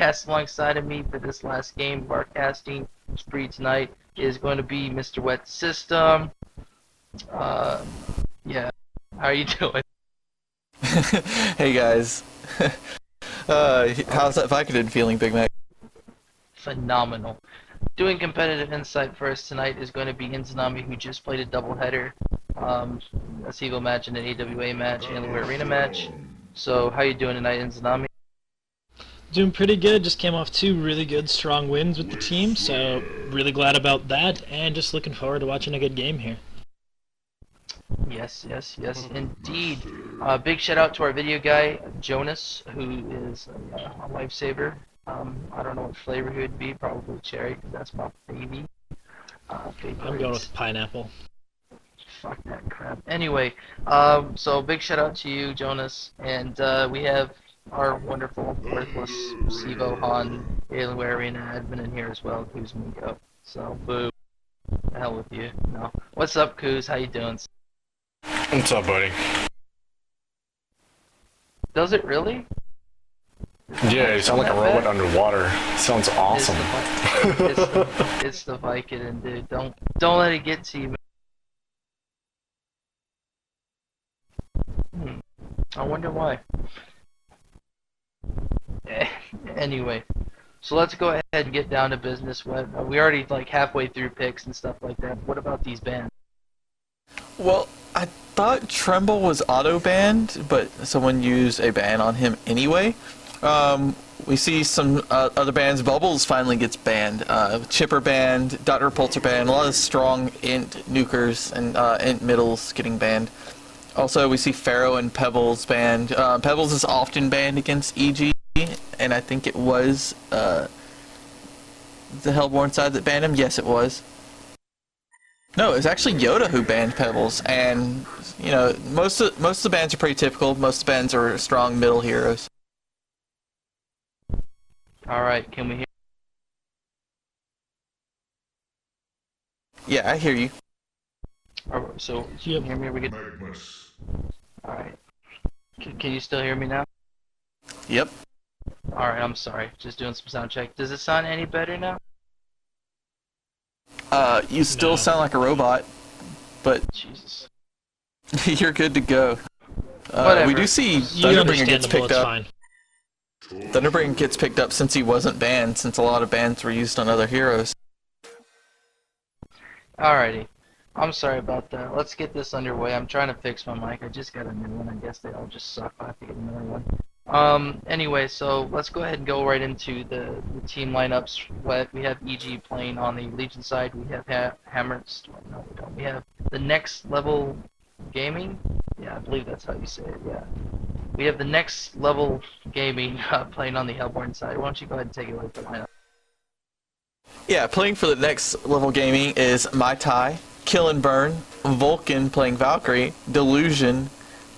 cast alongside of me for this last game of our casting spree tonight is going to be Mr. Wet System. Yeah. How are you doing? Hey guys. How's that Vicodin feeling, Big Mac? Phenomenal. Doing competitive insight for us tonight is going to be Inzanami, who just played a doubleheader. A single match and an AWA match, Alienware Arena match. So, how you doing tonight, Inzanami? Doing pretty good. Just came off 2 really good, strong wins with the team, so really glad about that, and just looking forward to watching a good game here. Yes, indeed. Big shout out to our video guy, Jonas, who is a lifesaver. I don't know what flavor he would be, probably cherry, because that's my baby. I'm going with pineapple. Fuck that crap. Anyway, so big shout out to you, Jonas, and we have our wonderful, worthless Sivo HoN Alienware Arena admin in here as well, Kuz Mingo. So, boo. The hell with you. No. What's up, Kuz? How you doing? What's up, buddy? Does it really? Yeah, you sound like a robot underwater. Sounds awesome. It's the Vicodin, dude. Don't let it get to you, man. I wonder why. Anyway, so let's go ahead and get down to business. We already like halfway through picks and stuff like that. What about these bans? Well, I thought Tremble was auto-banned, but someone used a ban on him anyway. We see some other bans. Bubbles finally gets banned. Chipper banned, Dr. Repulsor banned, a lot of strong int nukers and int middles getting banned. Also, we see Pharaoh and Pebbles banned. Pebbles is often banned against EG, and I think it was the Hellborn side that banned him. Yes, it was. No, it was actually Yoda who banned Pebbles, and you know most of the bans are pretty typical. Most of the bans are strong middle heroes. All right, can we hear? Yeah, I hear you. So you can hear me? We good? All right. Can you still hear me now? Yep. All right. I'm sorry. Just doing some sound check. Does it sound any better now? You still sound like a robot, but Jesus. you're good to go. We do see You Thunderbringer gets picked up. Fine. Thunderbringer gets picked up since he wasn't banned, since a lot of bans were used on other heroes. Alrighty. I'm sorry about that. Let's get this underway. I'm trying to fix my mic. I just got a new one. I guess they all just suck. I have to get another one. Anyway, so let's go ahead and go right into the team lineups. We have EG playing on the Legion side. We have Hammers. No, we don't. We have the Next Level Gaming. Yeah, I believe that's how you say it. Yeah. We have the Next Level Gaming playing on the Hellborn side. Why don't you go ahead and take it away with the lineup? Yeah, playing for the Next Level Gaming is Mai Tai, Kill and Burn, Vulcan playing Valkyrie, Delusion,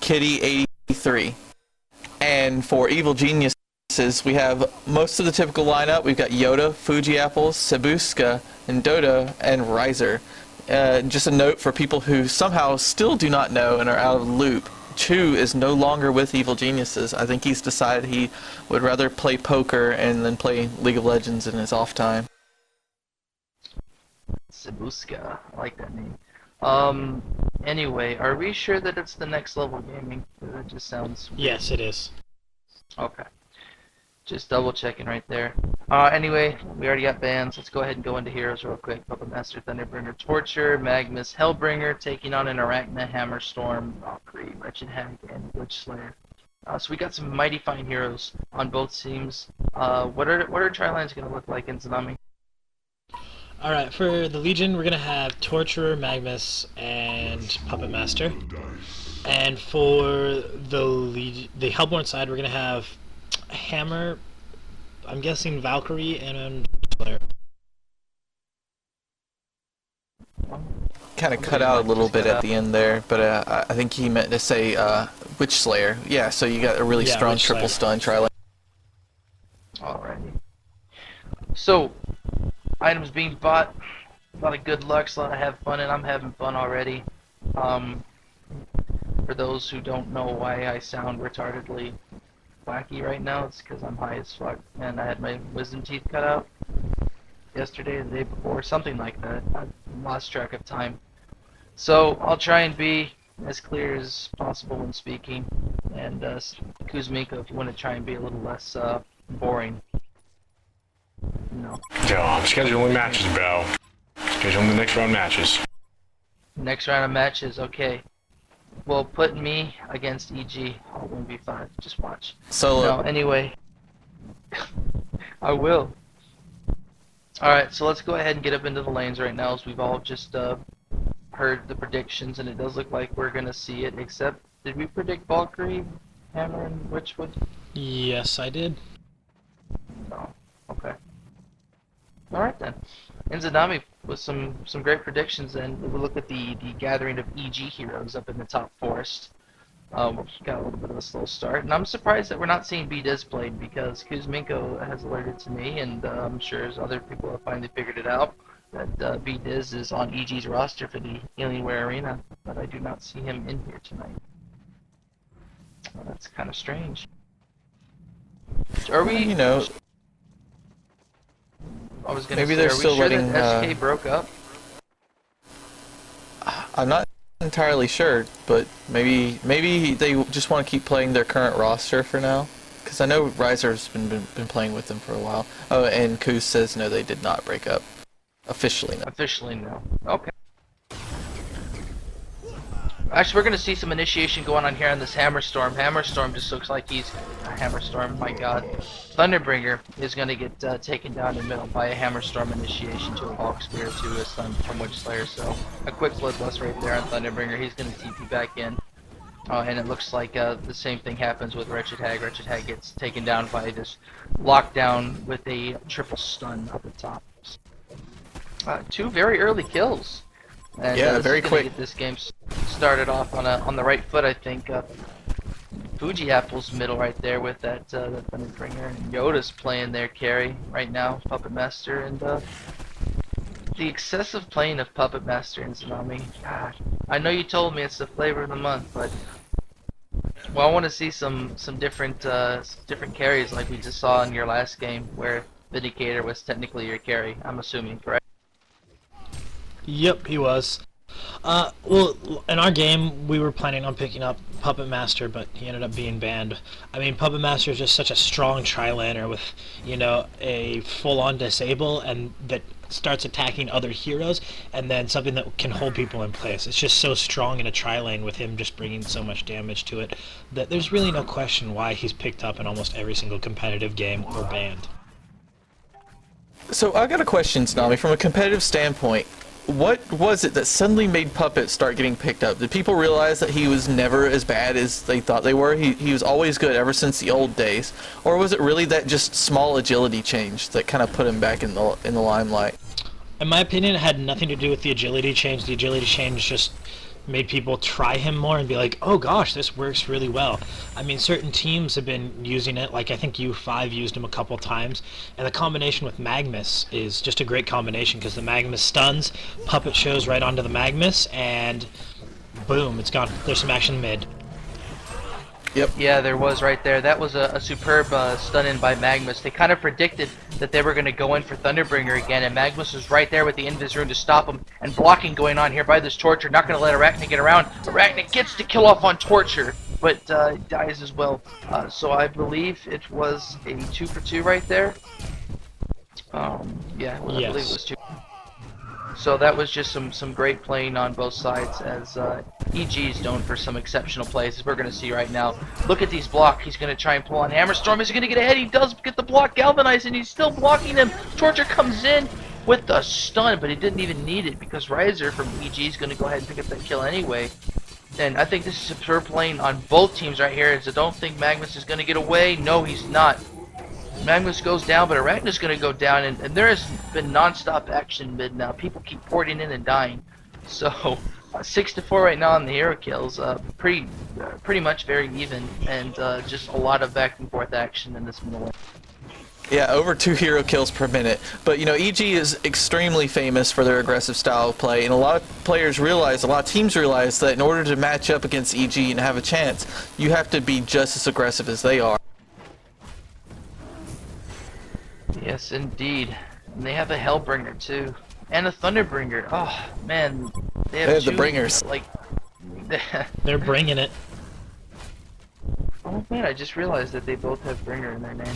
Kitty 83. And for Evil Geniuses, we have most of the typical lineup. We've got Yoda, Fuji Apples, Sabuska, and Dodo, and Riser. Just a note for people who somehow still do not know and are out of the loop. Chu is no longer with Evil Geniuses. I think he's decided he would rather play poker and then play League of Legends in his off time. Sabuska. I like that name. Anyway, are we sure that it's the Next Level Gaming? That just sounds weird. Yes, it is. Okay. Just double checking right there. Anyway, we already got bans. Let's go ahead and go into heroes real quick. Puppet Master, Thunderbringer, Torture, Magnus, Hellbringer, taking on an Arachna, Hammerstorm, Valkyrie, Wretched Hag, and Witch Slayer. So we got some mighty fine heroes on both teams. What are Trilines going to look like in Tsunami? Alright, for the Legion, we're going to have Torturer, Magnus, and Puppet Master. And for the Hellborn side, we're going to have Hammer, I'm guessing Valkyrie, and Slayer. Kind of cut out a little bit at the end there, but I think he meant to say Witch Slayer. Yeah, so you got a really strong triple stun Trilane. Alrighty. So, items being bought, a lot of good luck, a lot of have fun, and I'm having fun already. For those who don't know why I sound retardedly wacky right now. It's because I'm high as fuck, and I had my wisdom teeth cut out yesterday, the day before, something like that. I lost track of time. So I'll try and be as clear as possible when speaking, and Kuzminko, if you want to try and be a little less boring, no. Yo, I'm scheduling matches, bro. Scheduling the next round matches. Next round of matches, okay. Well, put me against EG. I'll 1v5. Just watch. Solo. No, anyway. I will. Alright, so let's go ahead and get up into the lanes right now, as we've all just heard the predictions, and it does look like we're going to see it, except, did we predict Valkyrie, Hammer, and Witchwood? Yes, I did. No. Okay. Alright then. Inzanami with some great predictions, and we look at the gathering of EG heroes up in the top forest. We've got a little bit of a slow start, and I'm surprised that we're not seeing B-Diz played, because Kuzminko has alerted to me, and I'm sure as other people have finally figured it out, that B-Diz is on EG's roster for the Alienware Arena, but I do not see him in here tonight. Well, that's kind of strange. Are we? You know, I was gonna maybe say, they're are we still sure letting, that SK broke up? I'm not entirely sure, but maybe they just want to keep playing their current roster for now. Because I know Riser's been playing with them for a while. Oh, and Kuz says no, they did not break up. Officially, no. Officially, no. Okay. Actually, we're going to see some initiation going on here on this Hammerstorm. Hammerstorm just looks like he's... Hammerstorm, my god. Thunderbringer is going to get taken down in the middle by a Hammerstorm initiation to a Hulk Spear to a stun from Witchslayer. So, a quick bloodlust right there on Thunderbringer. He's going to TP back in. And it looks like the same thing happens with Wretched Hag. Wretched Hag gets taken down by this lockdown with a triple stun up the top. Two very early kills. And, yeah, very gonna quick. Get this game started off on the right foot, I think. Fuji Apple's middle right there with that Thunderbringer, and Yoda's playing their carry right now, Puppet Master, and the excessive playing of Puppet Master and Tsunami. God, I know you told me it's the flavor of the month, but well, I want to see some different carries like we just saw in your last game, where Vindicator was technically your carry. I'm assuming, correct? Yep, he was. Well, in our game, we were planning on picking up Puppet Master, but he ended up being banned. I mean, Puppet Master is just such a strong tri-laner with, you know, a full-on disable, and that starts attacking other heroes, and then something that can hold people in place. It's just so strong in a tri-lane with him just bringing so much damage to it, that there's really no question why he's picked up in almost every single competitive game or banned. So I got a question, Tsunami, from a competitive standpoint. What was it that suddenly made Puppet start getting picked up? Did people realize that he was never as bad as they thought they were? He was always good ever since the old days, or was it really that just small agility change that kind of put him back in the limelight? In my opinion, it had nothing to do with the agility change. The agility change just made people try him more and be like, oh gosh, this works really well. I mean, certain teams have been using it, like I think U5 used him a couple times, and the combination with Magmus is just a great combination, because the Magmus stuns, Puppet shows right onto the Magmus, and boom, it's gone. There's some action mid. Yep. Yeah, there was right there. That was a superb stun-in by Magmus. They kind of predicted that they were going to go in for Thunderbringer again, and Magmus was right there with the Invis Rune to stop him, and blocking going on here by this Torture. Not going to let Arachne get around. Arachne gets the kill off on Torture, but dies as well. So I believe it was a 2-for-2 right there. Yeah, well, Yes. I believe it was 2. So that was just some great playing on both sides, as EG's known for some exceptional plays, as we're going to see right now. Look at these blocks. He's going to try and pull on Hammerstorm. Is he going to get ahead? He does get the block galvanized, and he's still blocking him. Torture comes in with the stun, but he didn't even need it, because Riser from EG is going to go ahead and pick up that kill anyway. And I think this is superb playing on both teams right here, as I don't think Magmus is going to get away. No, he's not. Magmus goes down, but Arachne's going to go down, and there has been non-stop action mid now. People keep porting in and dying. So, 6-4 right now on the hero kills. Pretty much very even, and just a lot of back and forth action in this middle. Yeah, over 2 hero kills per minute. But, you know, EG is extremely famous for their aggressive style of play, and a lot of players realize, a lot of teams realize that in order to match up against EG and have a chance, you have to be just as aggressive as they are. Yes, indeed. And they have a Hellbringer too, and a Thunderbringer. Oh man, they They have have the two bringers. like. They're bringing it. Oh man, I just realized that they both have Bringer in their name.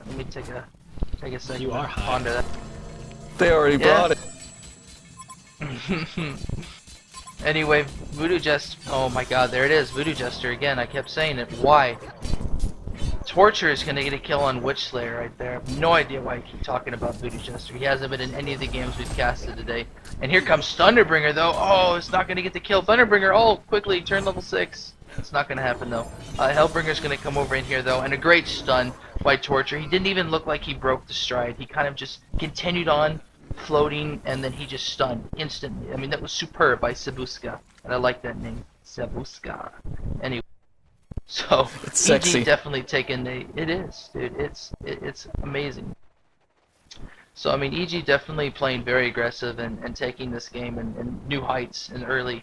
Let me take a second You are to high. ponder that. They already Yeah. brought it. Anyway, Voodoo Jester. Oh my god, there it is. Voodoo Jester again. I kept saying it. Why? Torture is going to get a kill on Witch Slayer right there. I have no idea why I keep talking about Voodoo Jester. He hasn't been in any of the games we've casted today. And here comes Thunderbringer though. Oh, it's not going to get the kill. Thunderbringer, oh, quickly, turn level 6. It's not going to happen though. Hellbringer's going to come over in here though, and a great stun by Torture. He didn't even look like he broke the stride. He kind of just continued on floating, and then he just stunned instantly. I mean, that was superb by Sabuska, and I like that name, Sabuska. Anyway, so It's sexy. EG definitely taking the. It is, dude. It's amazing. So I mean, EG definitely playing very aggressive and taking this game in new heights and early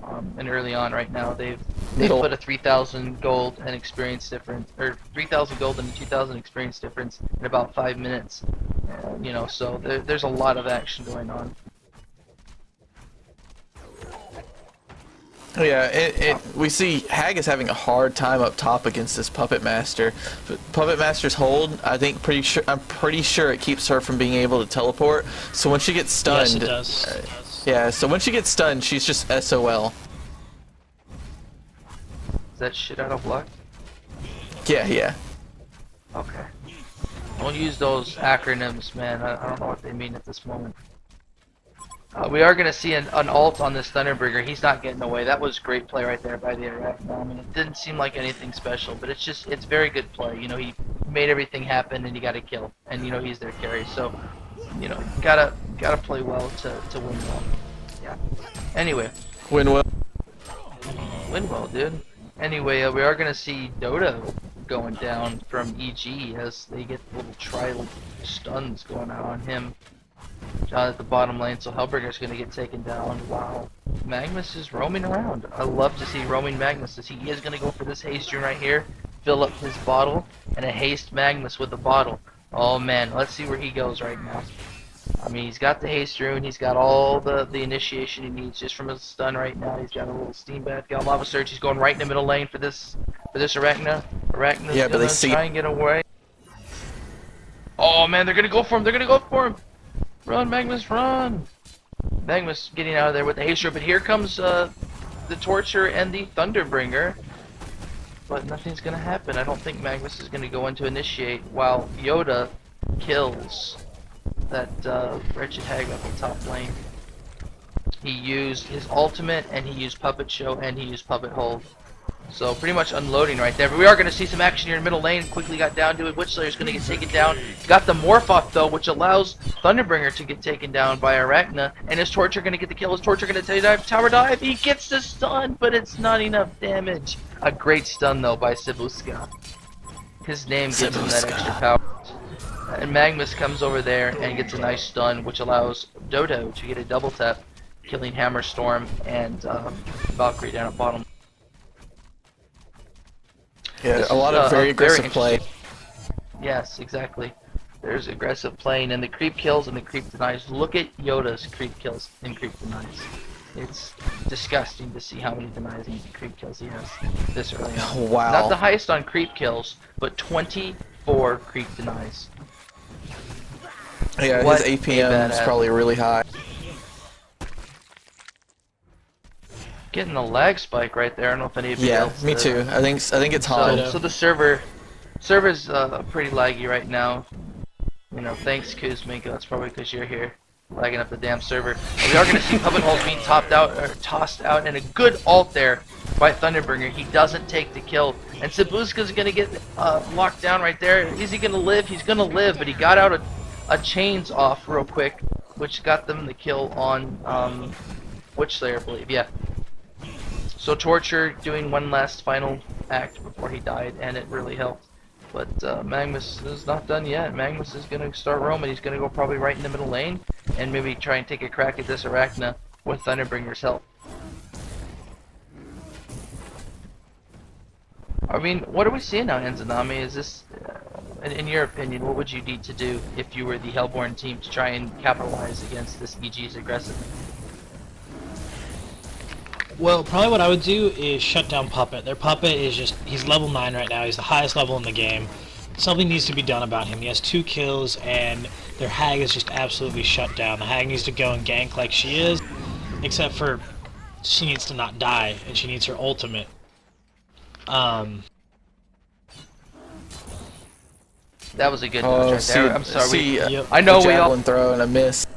on right now. They've Middle. put a 3,000 gold and experience difference, or 3,000 gold and 2,000 experience difference in about 5 minutes. You know, so there's a lot of action going on. Yeah, we see Hag is having a hard time up top against this Puppet Master. But Puppet Master's hold, I'm pretty sure it keeps her from being able to teleport. So when she gets stunned, Yes, it does. It does. yeah. So when she gets stunned, she's just SOL. Is that shit out of luck? Yeah, yeah. Okay. Don't use those acronyms, man. I don't know what they mean at this moment. We are going to see an ult on this Thunderbringer. He's not getting away. That was great play right there by the Arachno. I mean, it didn't seem like anything special, but it's very good play. You know, he made everything happen and he got a kill. And, you know, he's their carry. So, you know, gotta play well to win well. Yeah. Anyway. Win well. Win well, dude. Anyway, we are going to see Dodo going down from EG as they get little trial stuns going out on him. At the bottom lane, so Hellbringer's going to get taken down. Wow. Magnus is roaming around. I love to see roaming Magnus. He is going to go for this haste rune right here, fill up his bottle, and a haste Magnus with the bottle. Oh man, let's see where he goes right now. I mean, he's got the haste rune, he's got all the initiation he needs just from his stun right now. He's got a little steam bath, got lava surge. He's going right in the middle lane for this Arachna. Arachna's Yeah, but gonna they see try and get away. Oh man, they're gonna go for him. They're gonna go for him. Run, Magnus, run! Magnus getting out of there with the haste rune, but here comes the Torture and the Thunderbringer. But nothing's gonna happen. I don't think Magnus is gonna go in to initiate while Yoda kills that wretched hag up the top lane. He used his ultimate, and he used Puppet Show, and he used Puppet Hold. So pretty much unloading right there. But we are going to see some action here in middle lane. Quickly got down to it. Witch Slayer's going to get taken down. Got the Morph off though, which allows Thunderbringer to get taken down by Arachna. And is Torture going to get the kill? Is Torture going to tower dive? He gets the stun, but it's not enough damage. A great stun though by Sabuska. His name gives him that extra power. And Magnus comes over there and gets a nice stun, which allows Dodo to get a double tap, killing Hammerstorm and Valkyrie down at bottom. Yeah, This a lot is, of very aggressive play. Yes, exactly. There's aggressive playing and the creep kills and the creep denies. Look at Yoda's creep kills and creep denies. It's disgusting to see how many denies and creep kills he has this early on. Wow. Not the highest on creep kills, but 24 creep denies. Yeah, What his a APM is badass. probably really high. Getting a lag spike right there. I don't know if anybody Yeah, else me did. too. I think it's HoN. So the server's pretty laggy right now. You know, thanks Kuzminko. That's probably because you're here, lagging up the damn server. But we are going to see Puppet Holes being tossed out, and a good ult there by Thunderbringer. He doesn't take the kill, and Sabuska's going to get locked down right there. Is he going to live? He's going to live, but he got out a chains off real quick, which got them the kill on Witch Slayer, I believe. Yeah. So Torture doing one last final act before he died, and it really helped. But Magnus is not done yet. Magnus is going to start roaming. He's going to go probably right in the middle lane, and maybe try and take a crack at this Arachna with Thunderbringer's help. I mean, what are we seeing now, Enzanami? Is this in your opinion, what would you need to do if you were the Hellborn team to try and capitalize against this EG's aggressiveness? Well, probably what I would do is shut down Puppet. Their Puppet is just, he's level 9 right now, he's the highest level in the game. Something needs to be done about him. He has 2 kills, and their Hag is just absolutely shut down. The Hag needs to go and gank like she is, except for she needs to not die, and she needs her ultimate. That was a good dodge right there. I'm sorry. See, I know a we all. javelin throw and a miss.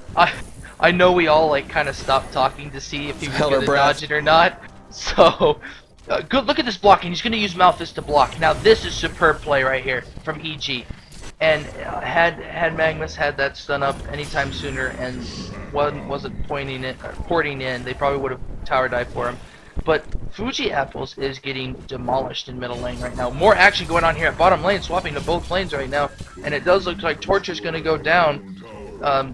I know we all like kind of stopped talking to see if he was Held going our to breath. dodge it or not. So, good. Look at this blocking. He's going to use Malthus to block. Now this is superb play right here from EG. And had Magnus had that stun up anytime sooner and wasn't porting in, they probably would have tower dive for him. But Fuji Apples is getting demolished in middle lane right now. More action going on here at bottom lane, swapping to both lanes right now, and it does look like Torture's going to go down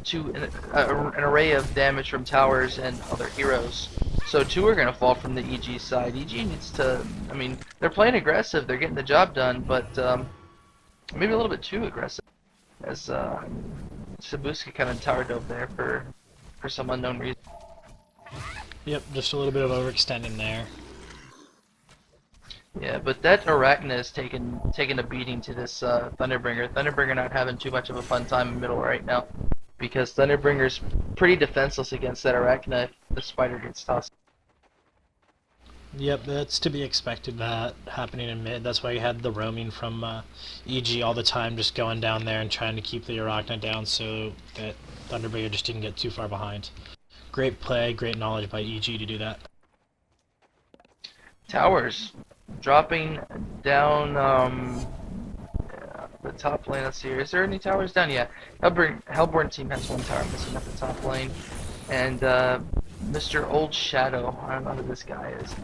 to an array of damage from towers and other heroes. So 2 are going to fall from the EG side. EG needs to, I mean, they're playing aggressive, they're getting the job done, but maybe a little bit too aggressive, as Sabuska kind of tower dove there for some unknown reason. Yep, just a little bit of overextending there. Yeah, but that Arachna is taking a beating to this Thunderbringer. Thunderbringer not having too much of a fun time in middle right now, because Thunderbringer's pretty defenseless against that Arachna if the spider gets tossed. Yep, that's to be expected, that happening in mid. That's why you had the roaming from EG all the time, just going down there and trying to keep the Arachna down so that Thunderbringer just didn't get too far behind. Great play, great knowledge by EG to do that. Towers dropping down the top lane. Let's see here. Is there any towers down? Yeah. Hellborn team has 1 tower missing at the top lane. And Mr. Old Shadow, I don't know who this guy is.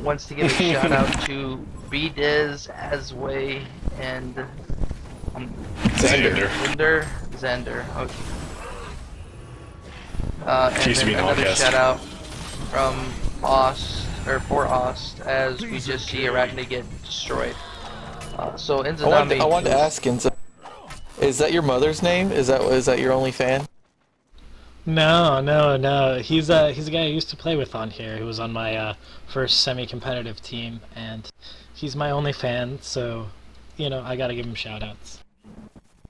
Wants to give a shout out to B-Diz, Asway, and Xander. Okay. And Used to be then an another outcast. shout out from for Ost, as we just see Arachne get destroyed. So Inzanami. I wanted to ask, Inza, is that your mother's name? Is that your only fan? No. He's a guy I used to play with on here. He was on my first semi-competitive team, and he's my only fan. So, I gotta give him shout-outs.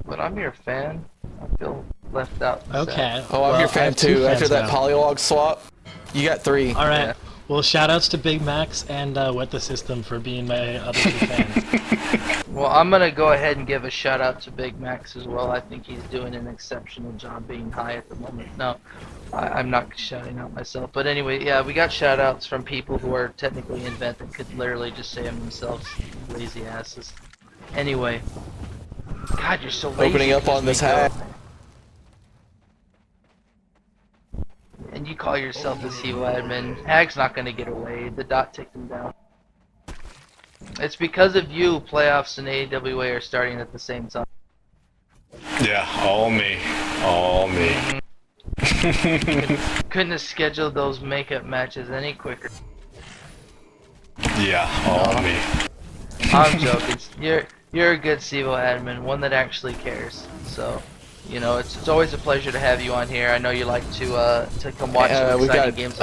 But I'm your fan. I feel left out. and Okay. sad. Oh, I'm well, your I fan have 2 too. After fans that now. polylog swap, you got 3. All right. Yeah. Well, shout-outs to Big Max and Wet the System for being my other 2 fans. Well, I'm gonna go ahead and give a shout out to Big Max as well. I think he's doing an exceptional job being high at the moment. No, I'm not shouting out myself. But anyway, yeah, we got shout outs from people who are technically invent and could literally just say them themselves. Lazy asses. Anyway. God, you're so lazy. Opening up on this hack. And you call yourself the CEO admin. Hag's not gonna get away. The dot ticked him down. It's because of you, playoffs and AWA are starting at the same time. Yeah, all me. Couldn't have scheduled those makeup matches any quicker. Yeah, all me. I'm joking. You're a good CEVO admin, one that actually cares. So, it's always a pleasure to have you on here. I know you like to come watch some exciting games.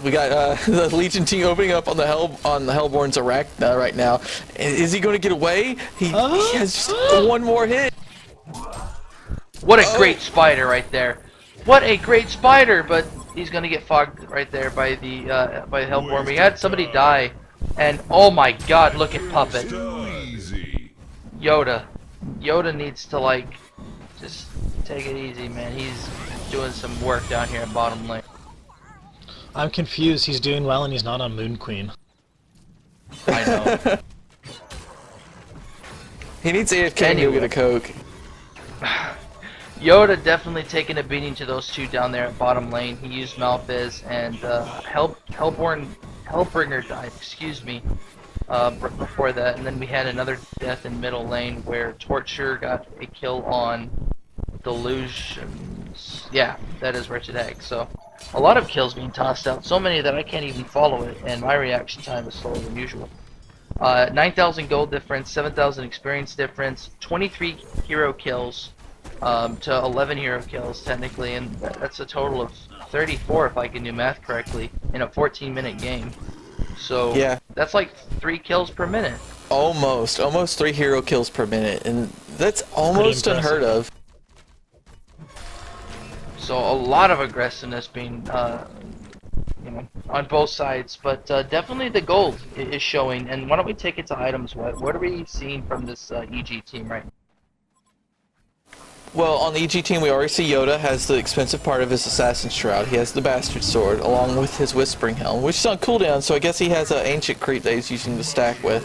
We got the Legion team opening up on the Hellborn's Arachna right now. Is he going to get away? He has just 1 more hit. What a great spider right there! What a great spider! But he's gonna get fogged right there by the Hellborn. We had somebody die, and oh my God, look at Puppet. Yoda needs to just take it easy, man. He's doing some work down here at bottom lane. I'm confused. He's doing well and he's not on Moon Queen. I know. He needs AFK to go get a Coke. Yoda definitely taking a beating to those 2 down there at bottom lane. He used Malphys and Hellbringer died, excuse me, before that. And then we had another death in middle lane where Torture got a kill on Delusions. Yeah, that is Wretched Egg. So a lot of kills being tossed out, so many that I can't even follow it, and my reaction time is slower than usual. 9,000 gold difference, 7,000 experience difference, 23 hero kills to 11 hero kills technically, and that's a total of 34 if I can do math correctly in a 14-minute game. So Yeah. that's like 3 kills per minute. Almost 3 hero kills per minute, and that's almost impressive. unheard of. So a lot of aggressiveness being, on both sides, but definitely the gold is showing. And why don't we take it to items? What are we seeing from this EG team right now? Well, on the EG team, we already see Yoda has the expensive part of his Assassin's Shroud. He has the Bastard Sword, along with his Whispering Helm, which is on cooldown, so I guess he has an ancient creep that he's using to stack with.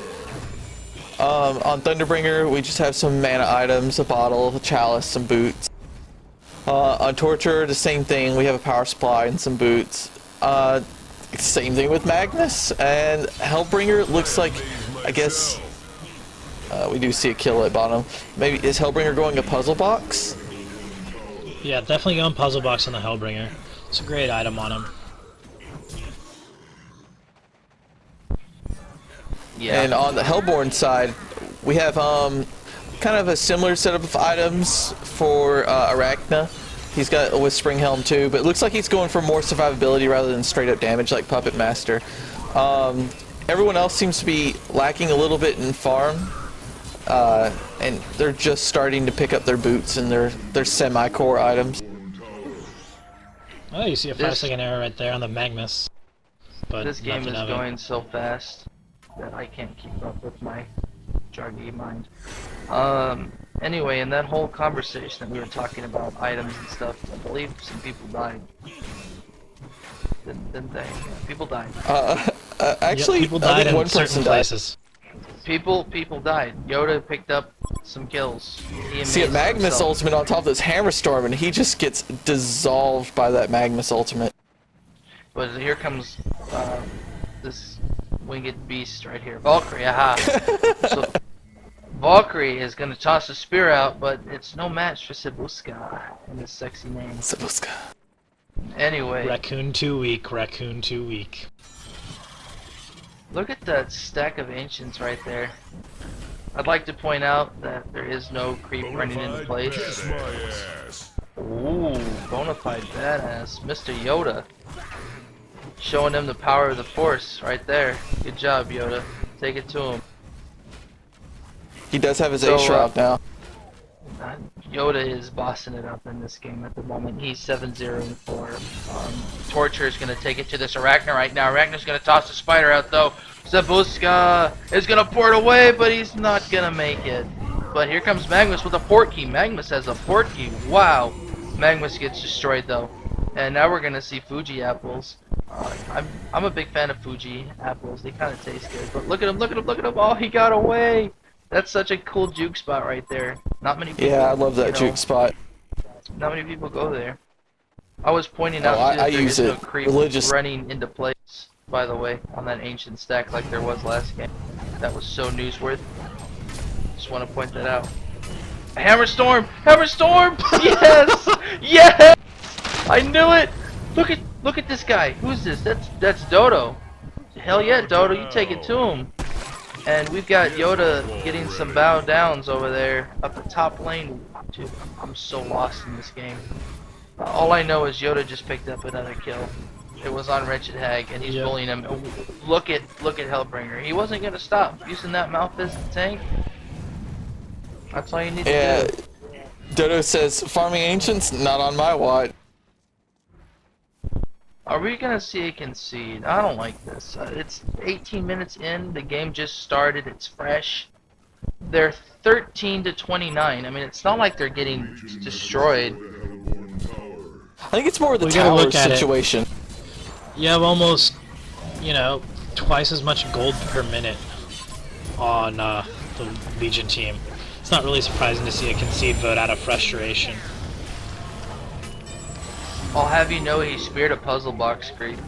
On Thunderbringer, we just have some mana items, a bottle, a chalice, some boots. On Torture, the same thing. We have a power supply and some boots. Same thing with Magnus. And Hellbringer looks like, I guess, we do see a kill at bottom. Maybe, is Hellbringer going a puzzle box? Yeah, definitely going puzzle box on the Hellbringer. It's a great item on him. Yeah. And on the Hellborn side, we have kind of a similar setup of items for Arachna. He's got a Whispering Helm too, but it looks like he's going for more survivability rather than straight up damage like Puppet Master. Everyone else seems to be lacking a little bit in farm, and they're just starting to pick up their boots and their semi-core items. Oh, you see a 5-second error right there on the Magnus. But This game nothing is of it. going so fast that I can't keep up with my jargy mind. Anyway, in that whole conversation that we were talking about items and stuff, I believe some people died. Didn't they? Yeah, people died. Actually, Yep, people I died think in one certain person died. places. People died. Yoda picked up some kills. He See a amazed Magnus himself. ultimate on top of this Hammer Storm, and he just gets dissolved by that Magnus ultimate. But here comes this winged beast right here. Valkyrie, aha! So Valkyrie is going to toss a spear out, but it's no match for Sibuska and his sexy name. Sibuska. Anyway, Raccoon too weak, raccoon too weak. look at that stack of ancients right there. I'd like to point out that there is no creep running into place. Ooh, bonafide badass. Mr. Yoda. Showing him the power of the Force right there. Good job, Yoda. Take it to him. He does have his So, A Shroud now. Yoda is bossing it up in this game at the moment. He's 7-0-4. Torture is going to take it to this Arachna right now. Arachna's going to toss the spider out though. Zabuska is going to pour it away, but he's not going to make it. But here comes Magnus with a port key. Magnus has a port key. Wow. Magnus gets destroyed though. And now we're going to see Fuji apples. I'm a big fan of Fuji apples. They kind of taste good. But look at him, look at him, look at him. Oh, he got away. That's such a cool juke spot right there. Not many people, Yeah, I love that you know, juke spot. Not many people go there. I was pointing Oh, out too, I that there use is no it creep religious. running into place, by the way, on that ancient stack like there was last game. That was so newsworthy. Just want to point that out. Hammer Storm! Hammer Storm! Yes! Yes! I knew it! Look at this guy. Who's this? That's Dodo. Hell yeah, Dodo, you take it to him. And we've got Yoda getting some bow downs over there up the top lane. Dude, I'm so lost in this game. All I know is Yoda just picked up another kill. It was on Wretched Hag, and he's Yep. bullying him. Look at Hellbringer. He wasn't gonna stop using that mouth as the tank. That's all you need Yeah, to do. Dodo says, farming ancients, not on my watch. Are we gonna see a concede? I don't like this. It's 18 minutes in. The game just started. It's fresh. They're 13-29. I mean, it's not like they're getting destroyed. I think it's more of the We gotta tower look at it. situation. You have almost, twice as much gold per minute on the Legion team. It's not really surprising to see a concede vote out of frustration. I'll have you know he speared a puzzle box creep.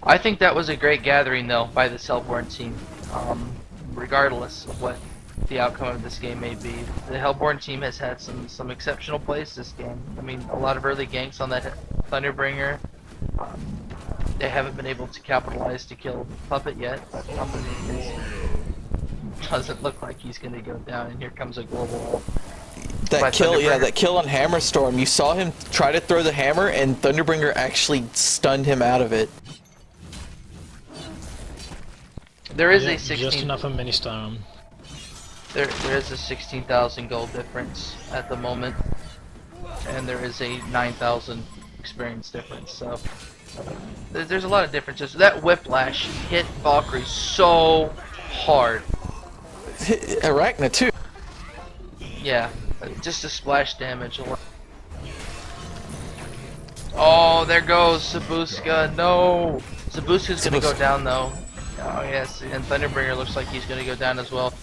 I think that was a great gathering though by the Hellborn team. Regardless of what the outcome of this game may be, the Hellborn team has had some exceptional plays this game. I mean, a lot of early ganks on that Thunderbringer. they haven't been able to capitalize to kill Puppet yet, but Puppet doesn't look like he's gonna go down, and here comes a global by That kill, yeah, Thunderbringer. that kill on Hammerstorm. You saw him try to throw the hammer, and Thunderbringer actually stunned him out of it. There is Yeah, a 16. just enough of mini storm. There is a 16,000 gold difference at the moment, and there is a 9,000 experience difference. So there's a lot of differences. That whiplash hit Valkyrie so hard. Arachna too. Yeah, just a splash damage alone. Oh, there goes Sabuska. No, Sabuska's gonna go down though. Oh yes, and Thunderbringer looks like he's gonna go down as well.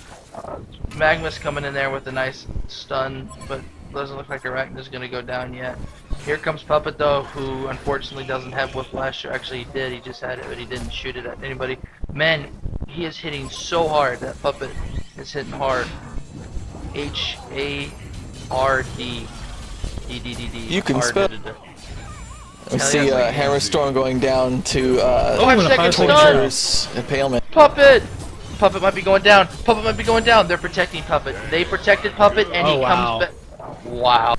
Magma's coming in there with a nice stun, but doesn't look like Arachna's gonna go down yet. Here comes Puppet though, who unfortunately doesn't have whiplash. Or actually, he did. He just had it, but he didn't shoot it at anybody. Man, he is hitting so hard. That Puppet is hitting hard. H-A-R-D. D-D-D-D. You can Hard. spell. We Hell see yes, I can. Hammerstorm going down to 5 seconds second done! Torture's impalement. Puppet! Puppet might be going down. Puppet might be going down. They're protecting Puppet. They protected Puppet, and Oh, he wow. comes back. Wow.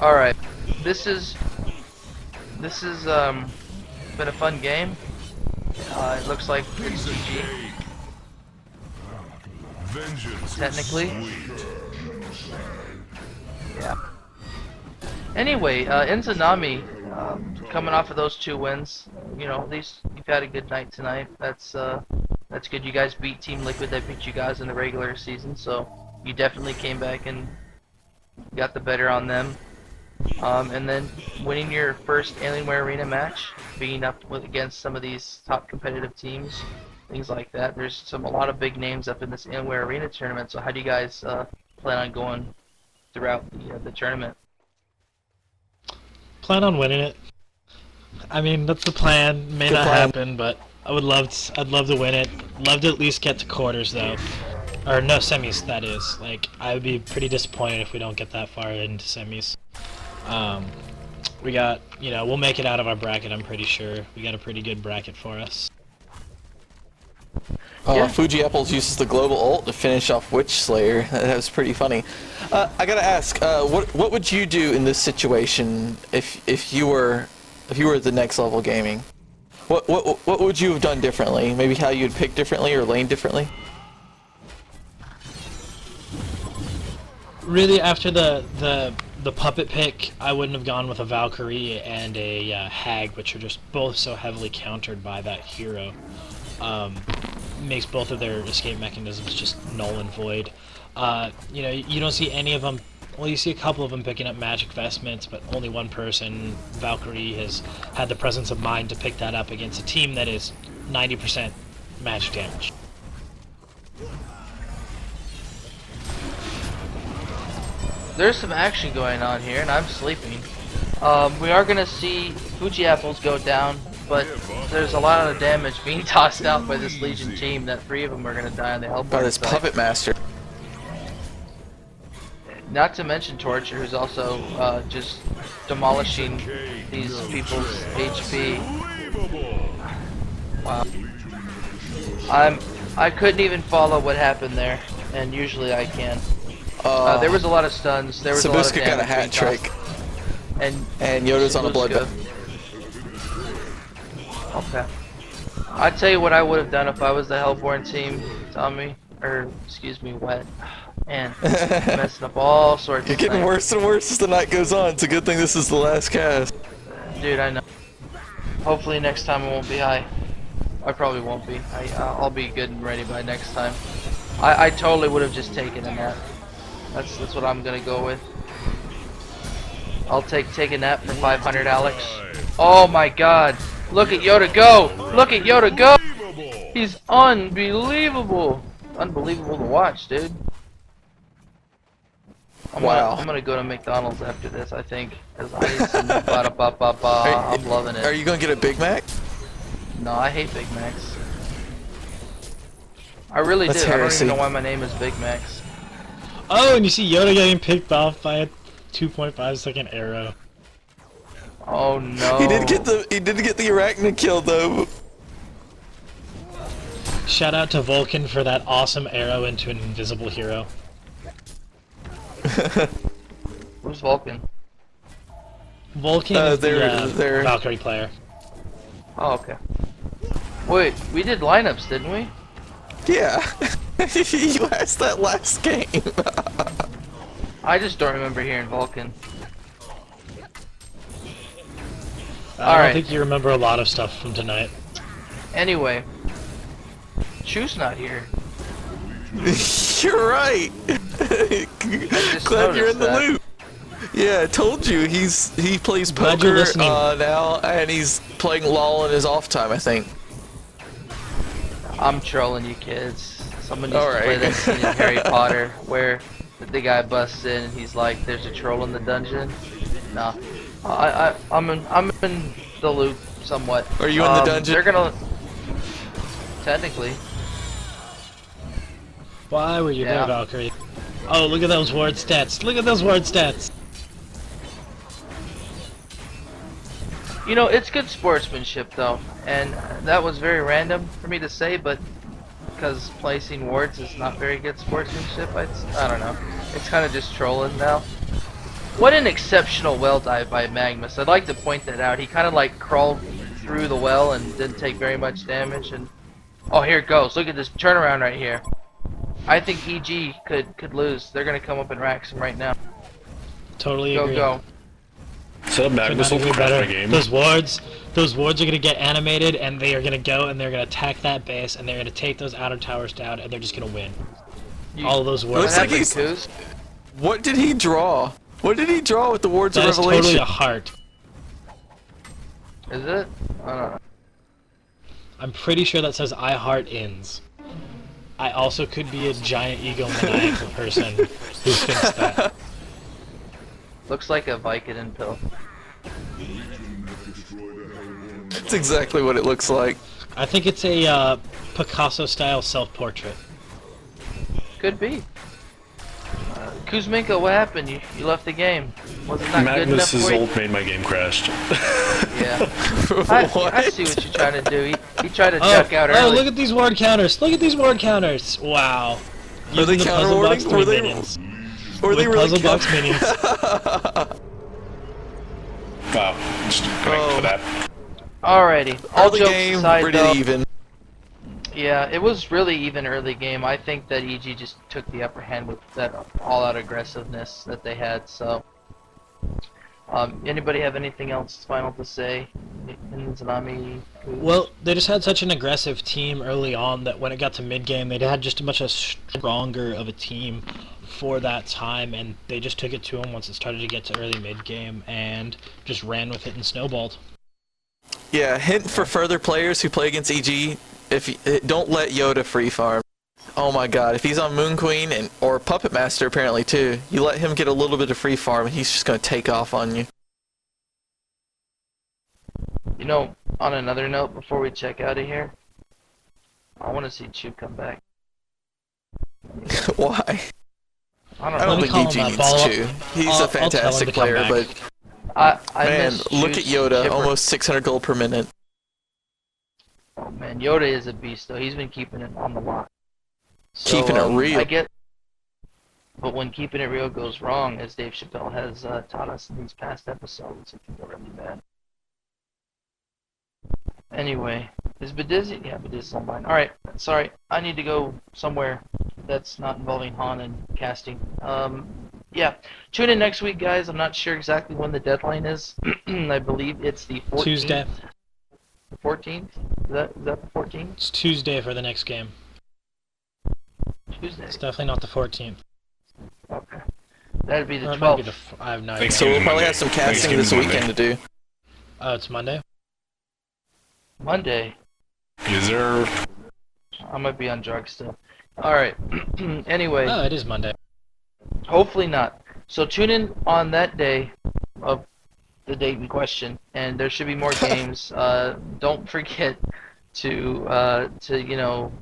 Alright. This is been a fun game. It looks like it's GG. Technically. Yeah. Anyway, Inzanami, coming off of those 2 wins, you know, at least you've had a good night tonight. That's good. You guys beat Team Liquid. That beat you guys in the regular season, so you definitely came back and got the better on them. And then winning your first Alienware Arena match, being up against some of these top competitive teams, things like that. There's a lot of big names up in this Alienware Arena tournament. So how do you guys plan on going throughout the tournament? Plan on winning it. I mean, that's the plan. May Good not plan. happen, but I'd love to win it. Love to at least get to quarters though, or no semis. That is, like, I would be pretty disappointed if we don't get that far into semis. We got, you know, we'll make it out of our bracket. I'm pretty sure we got a pretty good bracket for us. Yeah. Fuji Apples uses the global ult to finish off Witch Slayer. That was pretty funny. I gotta ask, what would you do in this situation if you were at the next level gaming? What would you have done differently? Maybe how you'd pick differently or lane differently? Really, after the puppet pick, I wouldn't have gone with a Valkyrie and a Hag, which are just both so heavily countered by that hero. Makes both of their escape mechanisms just null and void. You know, you don't see any of them. Well, you see a couple of them picking up magic vestments, but only one person, Valkyrie, has had the presence of mind to pick that up against a team that is 90% magic damage. There's some action going on here, and I'm sleeping. We are gonna see Fuji Apples go down, but there's a lot of damage being tossed out by this Legion team. That 3 of them are gonna die on the help. By this Puppet Master. Not to mention Torture, who's also just demolishing these people's HP. Wow. I couldn't even follow what happened there, and usually I can. There was a lot of stuns. There was a lot of Sabuska damage got a hat being trick, tossed. and Yoda's on a blood Sabuska. bath. Okay. I'd tell you what I would have done if I was the Hellborn team, Tommy. Or, excuse me, Wet. Man, messing up all sorts You're of getting things. worse and worse as the night goes on. It's a good thing this is the last cast. Dude, I know. Hopefully next time I won't be high. I probably won't be. I'll be good and ready by next time. I totally would have just taken a nap. That's what I'm gonna go with. I'll take a nap for 500, Alex. Oh my God! Look at Yoda go! Look at Yoda go! He's unbelievable! Unbelievable to watch, dude. Wow. I'm gonna go to McDonald's after this, I think. 'Cause I need some ba-da-ba-ba-ba. I'm loving Are it. you gonna get a Big Mac? No, I hate Big Macs. I really That's do. I don't heresy. even know why my name is Big Macs. Oh, and you see Yoda getting picked off by a 2.5 second arrow. Oh no. He did get the arachnid kill though. Shout out to Vulcan for that awesome arrow into an invisible hero. Who's Vulcan? Vulcan is the they're- Valkyrie player. Oh, okay. Wait, we did lineups, didn't we? Yeah. You asked that last game. I just don't remember hearing Vulcan. I don't Alright. think you remember a lot of stuff from tonight. Anyway, Chu's not here. You're right. just Glad you're noticed in the that. loop. Yeah, I told you he plays Glad you're poker listening. now, and he's playing LOL in his off time, I think. I'm trolling you kids. Someone used to play Alright. that scene in Harry Potter where the guy busts in and he's like, "There's a troll in the dungeon." No, I'm in the loop somewhat. Are you in the dungeon? They're gonna technically. Why were you Yeah. there, Valkyrie? Oh, look at those ward stats. Look at those ward stats. You know, it's good sportsmanship though, and that was very random for me to say, but because placing wards is not very good sportsmanship, I don't know. It's kind of just trolling now. What an exceptional well dive by Magnus. I'd like to point that out. He kind of like crawled through the well and didn't take very much damage. And oh, here it goes. Look at this turnaround right here. I think EG could lose. They're gonna come up and rack him right now. Totally Go agree. go. So Magnus will Could not crash agree my game. Those wards are gonna get animated, and they are gonna go and they're gonna attack that base, and they're gonna take those outer towers down, and they're just gonna win. All of those What wards. Looks like happened, he's- Kuz? What did he draw? What did he draw with the Wards That of is Revelation? totally a heart. Is it? I don't know. I'm pretty sure that says I heart ins. I also could be a giant egomaniacal person who thinks that. Looks like a Vicodin pill. That's exactly what it looks like. I think it's a Picasso-style self-portrait. Could be. Kuzminko, what happened? You left the game. Was it not good enough Magnus's for you? ult made my game crashed. Yeah. I What? see what you're trying to do. He tried to Oh, duck out oh, early. look at these ward counters! Look at these ward counters! Wow. Are they Using the counter Puzzle warding? Box 3 Were they- minions. Were they With really Puzzle Box counter- minions. Wow, just connect for that. Alrighty. All Early jokes game, aside, pretty though, even. yeah, it was really even early game. I think that EG just took the upper hand with that all-out aggressiveness that they had. So, anybody have anything else final to say? Zanami? Well, they just had such an aggressive team early on that when it got to mid-game, they had just a much stronger of a team for that time, and they just took it to them once it started to get to early mid-game and just ran with it and snowballed. Yeah, hint for further players who play against EG: don't let Yoda free farm. Oh my God, if he's on Moon Queen or Puppet Master apparently too, you let him get a little bit of free farm, and he's just gonna take off on you. You know, on another note, before we check out of here, I want to see Chu come back. Why? I I don't don't know. think call EG him that, needs Ball. Chu. He's I'll a tell him fantastic to come player, back. but I man, miss look at Chu's Yoda, chipper. almost 600 gold per minute. Oh man, Yoda is a beast though. He's been keeping it on the lock. So, Keeping it real. I get, but when keeping it real goes wrong, as Dave Chappelle has taught us in these past episodes, it can go really bad. Anyway, is Bedizzy? Yeah, Bedizzy's online. Alright, sorry, I need to go somewhere that's not involving HoN and casting. Yeah, tune in next week, guys. I'm not sure exactly when the deadline is. I believe it's the 14th. Tuesday. The 14th? Is that the 14th? It's Tuesday for the next game. Tuesday. It's definitely not the 14th. Okay. That'd be the Or it might be 12th. the I have no idea. Thanks. So we'll Thanksgiving's probably Monday. have some casting this Thanksgiving's weekend to do. Oh, it's Monday? Monday. Is there? I might be on drugs still. Alright. Anyway, Oh, it is Monday. hopefully not. So tune in on that day of the date in question, and there should be more games. Don't forget to you know,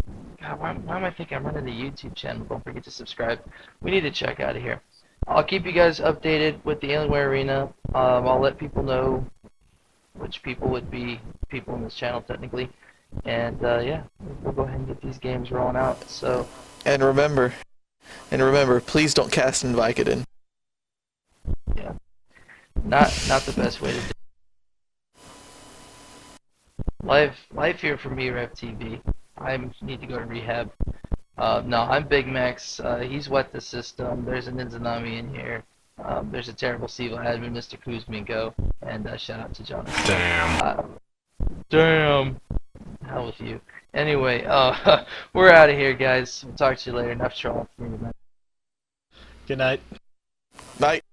God, why am I thinking I'm running the YouTube channel? Don't forget to subscribe. We need to check out of here. I'll keep you guys updated with the Alienware Arena. I'll let people know which people would be people in this channel technically. And yeah, we'll go ahead and get these games rolling out. So, And remember, please don't cast in Vicodin. yeah, not the best way to do it. Life here for me, Rev TV. I need to go to rehab. No, I'm Big Max. He's wet the system. There's an Inzanami in here. There's a terrible Siva admin, Mr. Kuzminko, and shout out to Jonathan. Damn. Damn. Hell with you. Anyway, we're out of here, guys. We'll talk to you later. Enough trolling for me tonight. Good night. Night.